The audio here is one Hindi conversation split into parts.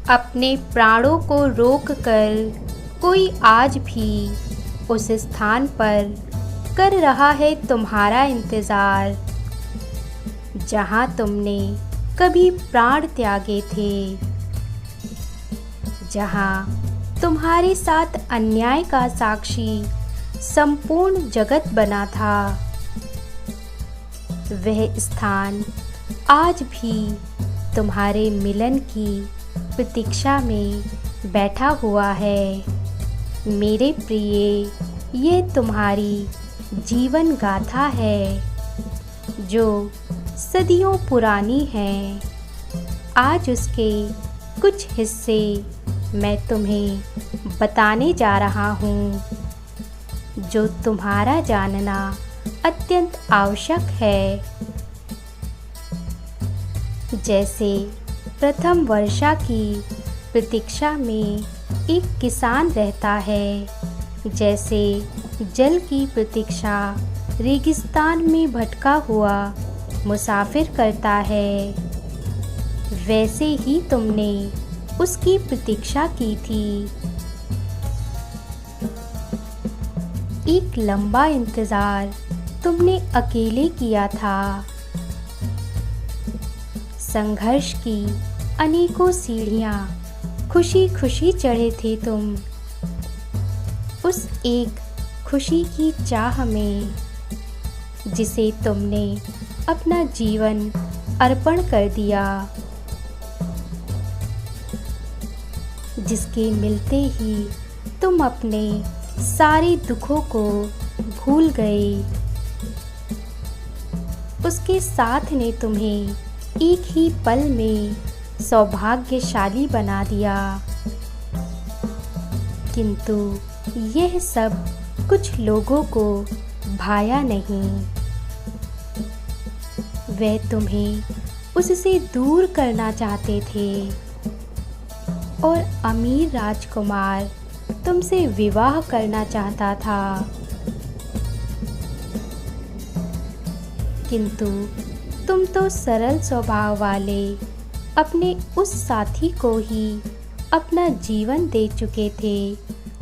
अपने प्राणों को रोक कर कोई आज भी उस स्थान पर कर रहा है तुम्हारा इंतज़ार, जहाँ तुमने कभी प्राण त्यागे थे, जहाँ तुम्हारे साथ अन्याय का साक्षी संपूर्ण जगत बना था। वह स्थान आज भी तुम्हारे मिलन की प्रतीक्षा में बैठा हुआ है। मेरे प्रिय, ये तुम्हारी जीवन गाथा है जो सदियों पुरानी है। आज उसके कुछ हिस्से मैं तुम्हें बताने जा रहा हूँ, जो तुम्हारा जानना अत्यंत आवश्यक है। जैसे प्रथम वर्षा की प्रतीक्षा में एक किसान रहता है, जैसे जल की प्रतीक्षा रेगिस्तान में भटका हुआ मुसाफिर करता है, वैसे ही तुमने उसकी प्रतीक्षा की थी। एक लंबा इंतज़ार तुमने अकेले किया था। संघर्ष की अनेकों सीढ़ियाँ खुशी खुशी चढ़े थे तुम, उस एक खुशी की चाह में जिसे तुमने अपना जीवन अर्पण कर दिया, जिसके मिलते ही तुम अपने सारे दुखों को भूल गए। उसके साथ ने तुम्हें एक ही पल में सौभाग्यशाली बना दिया, किंतु यह सब कुछ लोगों को भाया नहीं। वे तुम्हें उससे दूर करना चाहते थे और अमीर राजकुमार तुमसे विवाह करना चाहता था, किंतु तुम तो सरल स्वभाव वाले अपने उस साथी को ही अपना जीवन दे चुके थे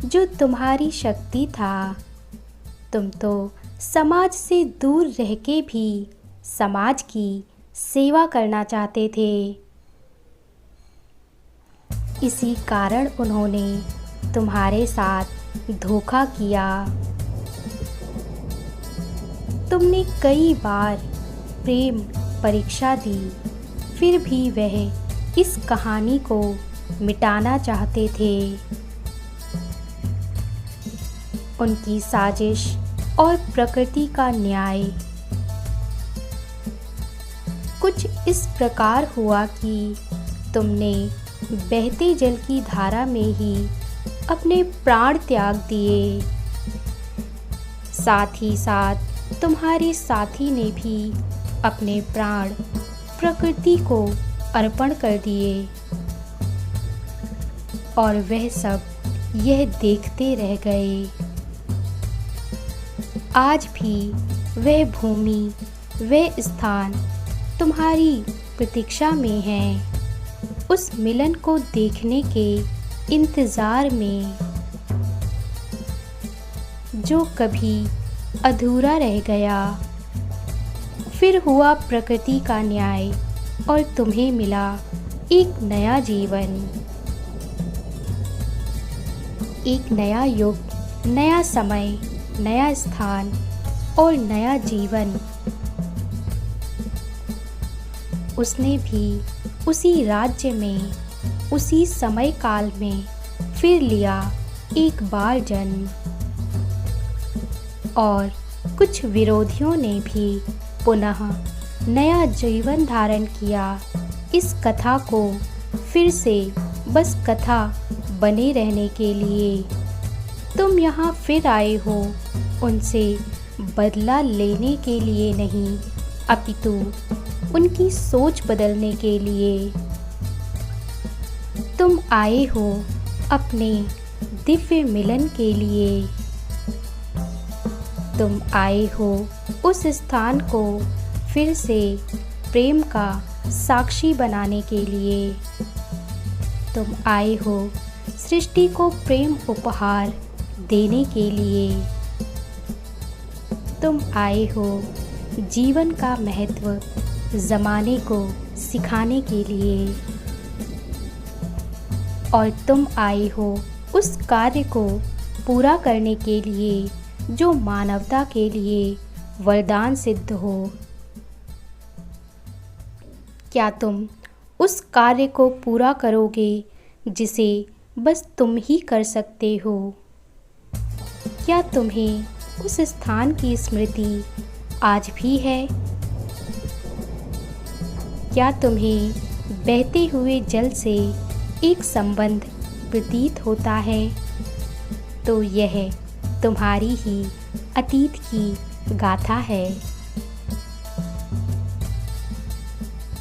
जो तुम्हारी शक्ति था। तुम तो समाज से दूर रह के भी समाज की सेवा करना चाहते थे। इसी कारण उन्होंने तुम्हारे साथ धोखा किया। तुमने कई बार प्रेम परीक्षा दी, फिर भी वह इस कहानी को मिटाना चाहते थे। उनकी साजिश और प्रकृति का न्याय कुछ इस प्रकार हुआ कि तुमने बहते जल की धारा में ही अपने प्राण त्याग दिए। साथ ही साथ तुम्हारे साथी ने भी अपने प्राण प्रकृति को अर्पण कर दिए, और वह सब यह देखते रह गए। आज भी वह भूमि, वह स्थान तुम्हारी प्रतीक्षा में है, उस मिलन को देखने के इंतज़ार में, जो कभी अधूरा रह गया। फिर हुआ प्रकृति का न्याय और तुम्हें मिला एक नया जीवन, एक नया युग, नया समय, नया स्थान और नया जीवन। उसने भी उसी राज्य में, उसी समय काल में फिर लिया एक बार जन्म, और कुछ विरोधियों ने भी पुनः नया जीवन धारण किया। इस कथा को फिर से बस कथा बने रहने के लिए तुम यहाँ फिर आए हो, उनसे बदला लेने के लिए नहीं, अपितु उनकी सोच बदलने के लिए। तुम आए हो अपने दिव्य मिलन के लिए। तुम आए हो उस स्थान को फिर से प्रेम का साक्षी बनाने के लिए। तुम आए हो सृष्टि को प्रेम उपहार देने के लिए। तुम आए हो जीवन का महत्व ज़माने को सिखाने के लिए। और तुम आए हो उस कार्य को पूरा करने के लिए जो मानवता के लिए वरदान सिद्ध हो। क्या तुम उस कार्य को पूरा करोगे जिसे बस तुम ही कर सकते हो? क्या तुम्हें उस स्थान की स्मृति आज भी है? क्या तुम्हें बहते हुए जल से एक संबंध प्रतीत होता है? तो यह तुम्हारी ही अतीत की गाथा है।